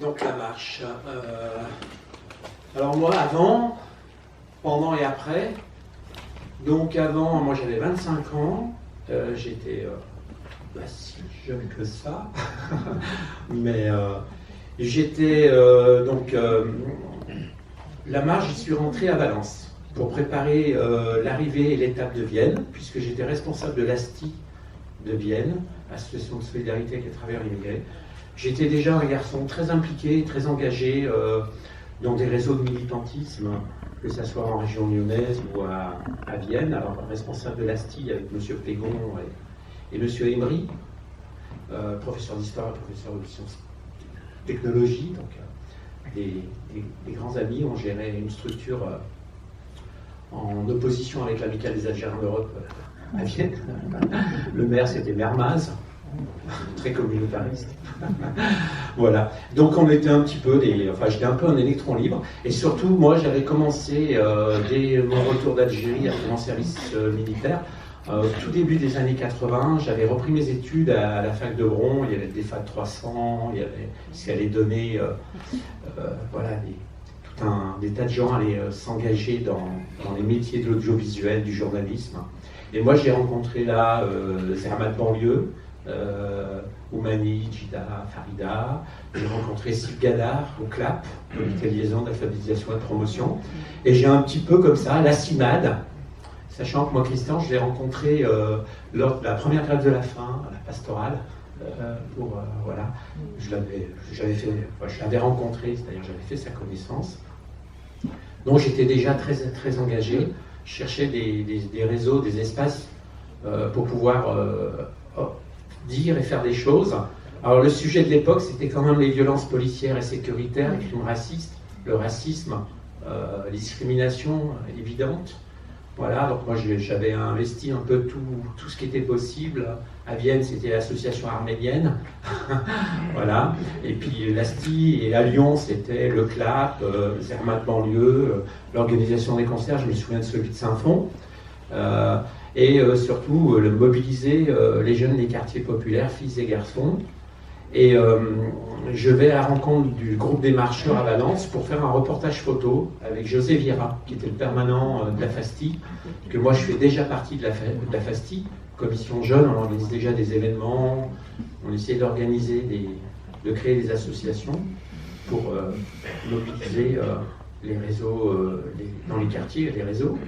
Donc la marche. Alors moi, avant, pendant et après. Donc avant, moi j'avais 25 ans. J'étais si jeune que ça. Mais j'étais la marche, j'y suis rentré à Valence pour préparer l'arrivée et l'étape de Vienne, puisque j'étais responsable de l'ASTI de Vienne, Association de solidarité avec les travailleurs immigrés. J'étais déjà un garçon très impliqué, très engagé dans des réseaux de militantisme, que ce soit en région lyonnaise ou à Vienne. Alors, responsable de l'ASTI avec M. Pégon et M. Emery, professeur d'histoire et professeur de sciences technologie, donc des grands amis. On gérait une structure en opposition avec l'Amicale des Algériens d'Europe à Vienne. Le maire, c'était Mermaz, très communautariste. Voilà. Donc on était un petit peu j'étais un peu un électron libre. Et surtout, moi, j'avais commencé, dès mon retour d'Algérie, après mon service militaire, au tout début des années 80, j'avais repris mes études à la fac de Bron. Il y avait des FAT 300, il y avait ce qui allait donner, des tas de gens allaient s'engager dans les métiers de l'audiovisuel, du journalisme. Et moi, j'ai rencontré là Zermatt Banlieue, Oumani, Jida, Farida. J'ai rencontré Steve Gadar au CLAP, Comité de liaison d'alphabétisation et de promotion. Et j'ai un petit peu comme ça la CIMAD, sachant que moi, Christian, je l'ai rencontré lors de la première grève de la faim, à la pastorale. Je l'avais rencontré, c'est-à-dire j'avais fait sa connaissance. Donc j'étais déjà très, très engagé. Je cherchais des réseaux, des espaces pour pouvoir dire et faire des choses. Alors le sujet de l'époque, c'était quand même les violences policières et sécuritaires, les crimes racistes, le racisme, les discriminations évidentes. Voilà, donc moi j'avais investi un peu tout ce qui était possible. À Vienne, c'était l'association arménienne. Voilà. Et puis l'ASTI, et à Lyon, c'était le CLAP, Zermatt Banlieue, l'organisation des concerts, je me souviens de celui de Saint-Fond. Et surtout mobiliser les jeunes des quartiers populaires, filles et garçons. Et je vais à la rencontre du groupe des marcheurs à Valence pour faire un reportage photo avec José Vieira, qui était le permanent de la FASTI, que moi je fais déjà partie de la FASTI, commission jeune. On organise déjà des événements, on essaie d'organiser, de créer des associations pour mobiliser les réseaux dans les quartiers, les réseaux.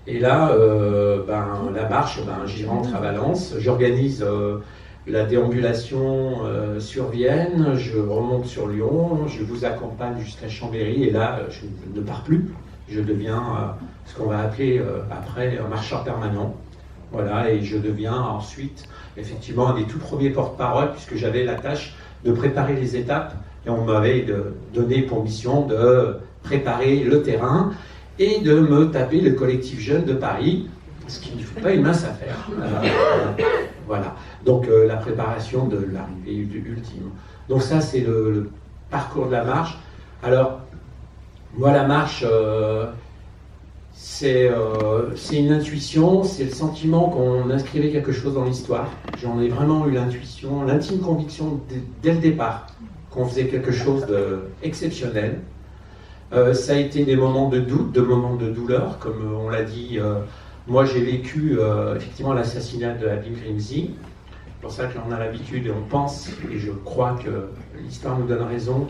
Et là, la marche, j'y rentre à Valence, j'organise la déambulation sur Vienne, je remonte sur Lyon, je vous accompagne jusqu'à Chambéry, et là, je ne pars plus, je deviens ce qu'on va appeler après un marcheur permanent. Voilà, et je deviens ensuite, effectivement, un des tout premiers porte-parole, puisque j'avais la tâche de préparer les étapes, et on m'avait donné pour mission de préparer le terrain, et de me taper le collectif jeune de Paris, ce qui ne fait pas une mince affaire. Voilà. Donc la préparation de l'arrivée ultime. Donc ça, c'est le parcours de la marche. Alors, moi, la marche, c'est une intuition, c'est le sentiment qu'on inscrivait quelque chose dans l'histoire. J'en ai vraiment eu l'intuition, l'intime conviction dès le départ qu'on faisait quelque chose d'exceptionnel. Ça a été des moments de doute, des moments de douleur, comme on l'a dit. Moi, j'ai vécu effectivement l'assassinat de Habib Grimzi. C'est pour ça que l'on a l'habitude et on pense, et je crois que l'histoire nous donne raison,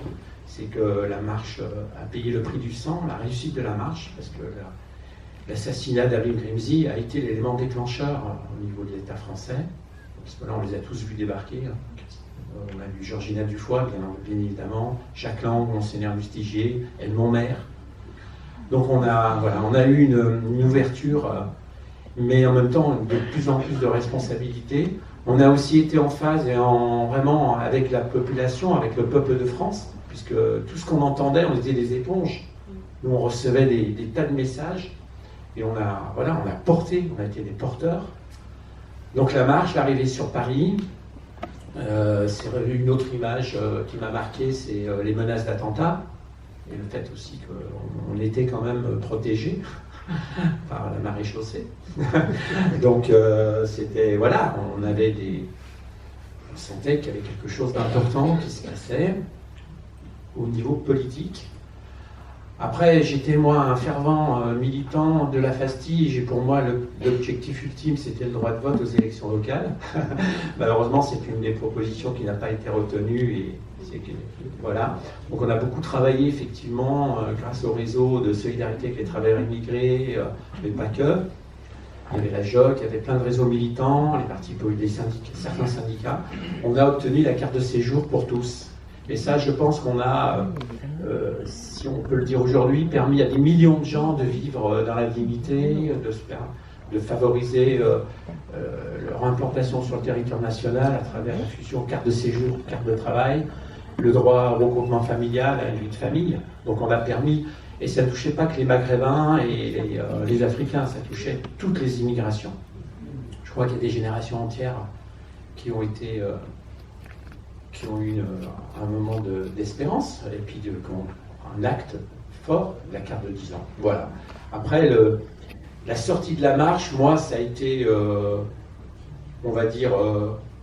c'est que la marche a payé le prix du sang, la réussite de la marche, parce que l'assassinat d'Habib Grimzi a été l'élément déclencheur au niveau de l'État français. Parce que là, on les a tous vus débarquer. On a vu Georgina Dufoy, bien évidemment, Jacques Lang, Monseigneur Lustigier, Edmond Maire. Donc on a eu une ouverture, mais en même temps de plus en plus de responsabilités. On a aussi été en phase et vraiment avec la population, avec le peuple de France, puisque tout ce qu'on entendait, on était des éponges. Nous, on recevait des tas de messages et on a porté, on a été des porteurs. Donc la marche, l'arrivée sur Paris. C'est une autre image qui m'a marqué, c'est les menaces d'attentat et le fait aussi qu'on était quand même protégés par la marée chaussée. Donc c'était, on sentait qu'il y avait quelque chose d'important qui se passait. au niveau politique. Après, j'étais moi un fervent militant de la FASTIGE et pour moi l'objectif ultime c'était le droit de vote aux élections locales. Malheureusement, c'est une des propositions qui n'a pas été retenue et voilà. Donc on a beaucoup travaillé effectivement grâce au réseau de solidarité avec les travailleurs immigrés, mais pas que. Il y avait la JOC, il y avait plein de réseaux militants, les partis politiques, certains syndicats. On a obtenu la carte de séjour pour tous. Et ça, je pense qu'on a, si on peut le dire aujourd'hui, permis à des millions de gens de vivre dans la dignité, de favoriser leur implantation sur le territoire national à travers la fusion carte de séjour, carte de travail, le droit au regroupement familial, à la vie de famille. Donc on a permis, et ça ne touchait pas que les Maghrébins et les Africains, ça touchait toutes les immigrations. Je crois qu'il y a des générations entières qui ont été... qui ont eu un moment d'espérance, et puis un acte fort, la carte de 10 ans. Voilà. Après, la sortie de la marche, moi, ça a été, on va dire,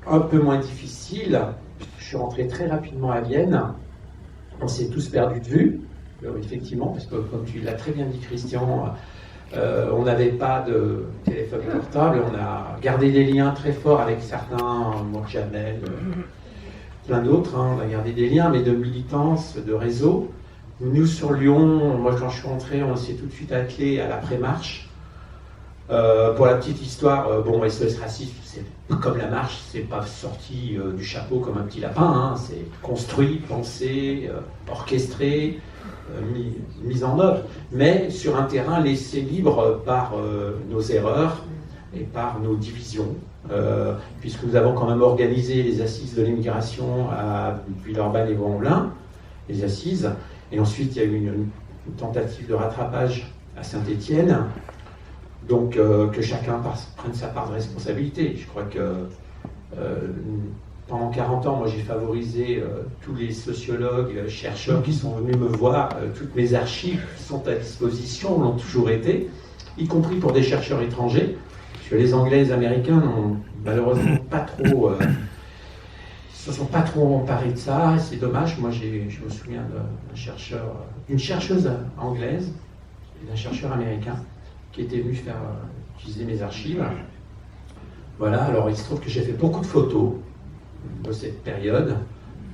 un peu moins difficile. Je suis rentré très rapidement à Vienne. On s'est tous perdus de vue, effectivement, parce que, comme tu l'as très bien dit, Christian, on n'avait pas de téléphone portable. On a gardé des liens très forts avec certains, moi, Jamel, plein d'autres, hein, on a gardé des liens, mais de militance, de réseau. Nous, sur Lyon, moi, quand je suis rentré, on s'est tout de suite attelé à l'après-marche. Pour la petite histoire, bon, SOS Racisme, c'est comme la marche, c'est pas sorti du chapeau comme un petit lapin, hein, c'est construit, pensé, orchestré, mis en œuvre, mais sur un terrain laissé libre par nos erreurs et par nos divisions. Puisque nous avons quand même organisé les assises de l'immigration à Villeurbanne et Vaux-en-Velin, les assises, et ensuite il y a eu une tentative de rattrapage à Saint-Étienne, donc que chacun prenne sa part de responsabilité. Je crois que pendant 40 ans, moi j'ai favorisé tous les sociologues, chercheurs qui sont venus me voir, toutes mes archives sont à disposition, l'ont toujours été, y compris pour des chercheurs étrangers. Les Anglais et les Américains n'ont malheureusement pas trop, se sont pas trop emparés de ça, c'est dommage. Moi, je me souviens d'une chercheuse anglaise et d'un chercheur américain qui était venu faire utiliser mes archives. Voilà, alors il se trouve que j'ai fait beaucoup de photos de cette période,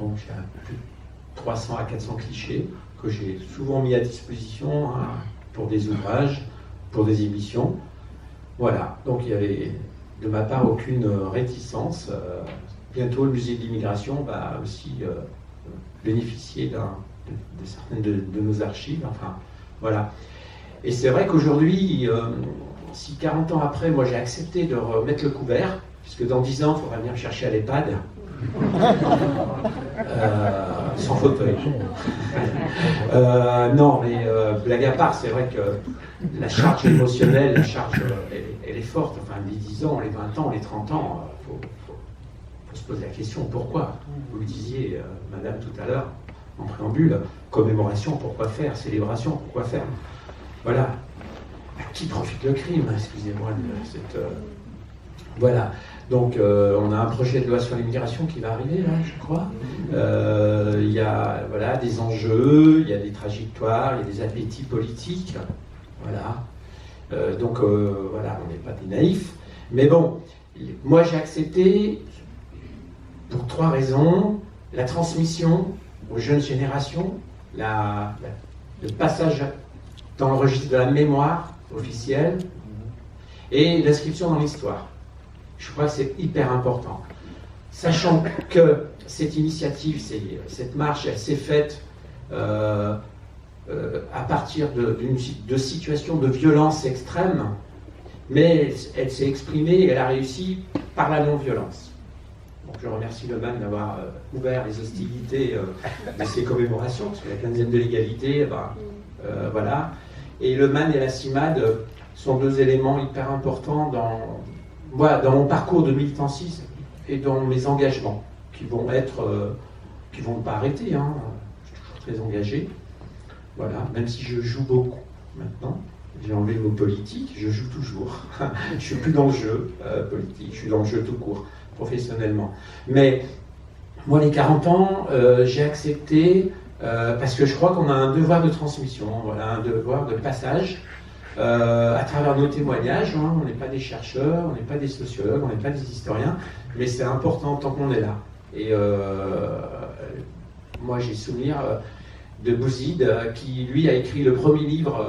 donc j'ai plus de 300 à 400 clichés que j'ai souvent mis à disposition hein, pour des ouvrages, pour des émissions. Voilà, donc il n'y avait de ma part aucune réticence. Bientôt, le musée de l'immigration va aussi bénéficier de certaines de nos archives. Enfin, voilà. Et c'est vrai qu'aujourd'hui, si 40 ans après, moi j'ai accepté de remettre le couvert, puisque dans 10 ans, il faudra venir me chercher à l'EHPAD, sans fauteuil. Non, mais blague à part, c'est vrai que la charge émotionnelle, la charge, elle est forte. Enfin, les 10 ans, les 20 ans, les 30 ans, faut se poser la question, pourquoi? Vous le disiez, madame, tout à l'heure, en préambule, commémoration, pourquoi faire? Célébration, pourquoi faire? Voilà. À qui profite le crime? Excusez-moi de cette... Voilà. Donc, on a un projet de loi sur l'immigration qui va arriver, là, je crois. Il y a voilà, des enjeux, il y a des trajectoires, il y a des appétits politiques. Voilà. Donc, voilà, on n'est pas des naïfs. Mais bon, moi, j'ai accepté, pour 3 raisons, la transmission aux jeunes générations, le passage dans le registre de la mémoire officielle et l'inscription dans l'histoire. Je crois que c'est hyper important. Sachant que cette initiative, cette marche, elle s'est faite à partir de situations de violence extrême, mais elle s'est exprimée et elle a réussi par la non-violence. Donc je remercie le MAN d'avoir ouvert les hostilités de ces commémorations, parce que la quinzaine de l'égalité, voilà. Et le MAN et la CIMAD sont 2 éléments hyper importants dans mon parcours de militantisme et dans mes engagements, qui vont pas arrêter, hein. Je suis toujours très engagé, voilà, même si je joue beaucoup maintenant, j'ai enlevé le mot politique, je joue toujours, je suis plus dans le jeu politique, je suis dans le jeu tout court, professionnellement. Mais moi, les 40 ans, j'ai accepté parce que je crois qu'on a un devoir de transmission, voilà, un devoir de passage à travers nos témoignages. Hein. On n'est pas des chercheurs, on n'est pas des sociologues, on n'est pas des historiens, mais c'est important tant qu'on est là. Et moi j'ai souvenir de Bouzid qui lui a écrit le premier livre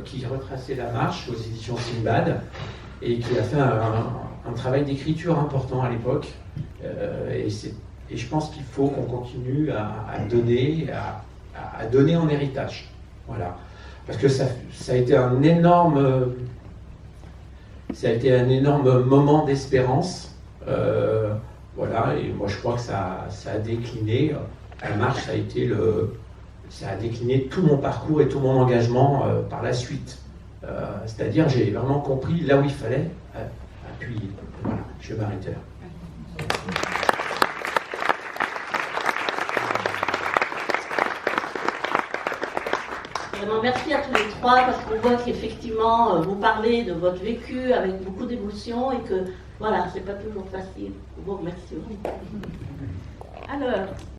qui retraçait la marche aux éditions Sinbad et qui a fait un travail d'écriture important à l'époque. Et je pense qu'il faut qu'on continue à donner en héritage. Voilà. Parce que ça a été un énorme moment d'espérance. Voilà. Et moi, je crois que ça a décliné. La marche, ça a décliné tout mon parcours et tout mon engagement par la suite. C'est-à-dire, j'ai vraiment compris là où il fallait appuyer. Voilà. Je vais m'arrêter là. Vraiment, merci à tous les trois, parce qu'on voit qu'effectivement, vous parlez de votre vécu avec beaucoup d'émotion et que, voilà, c'est pas toujours facile. Bon, merci. Alors,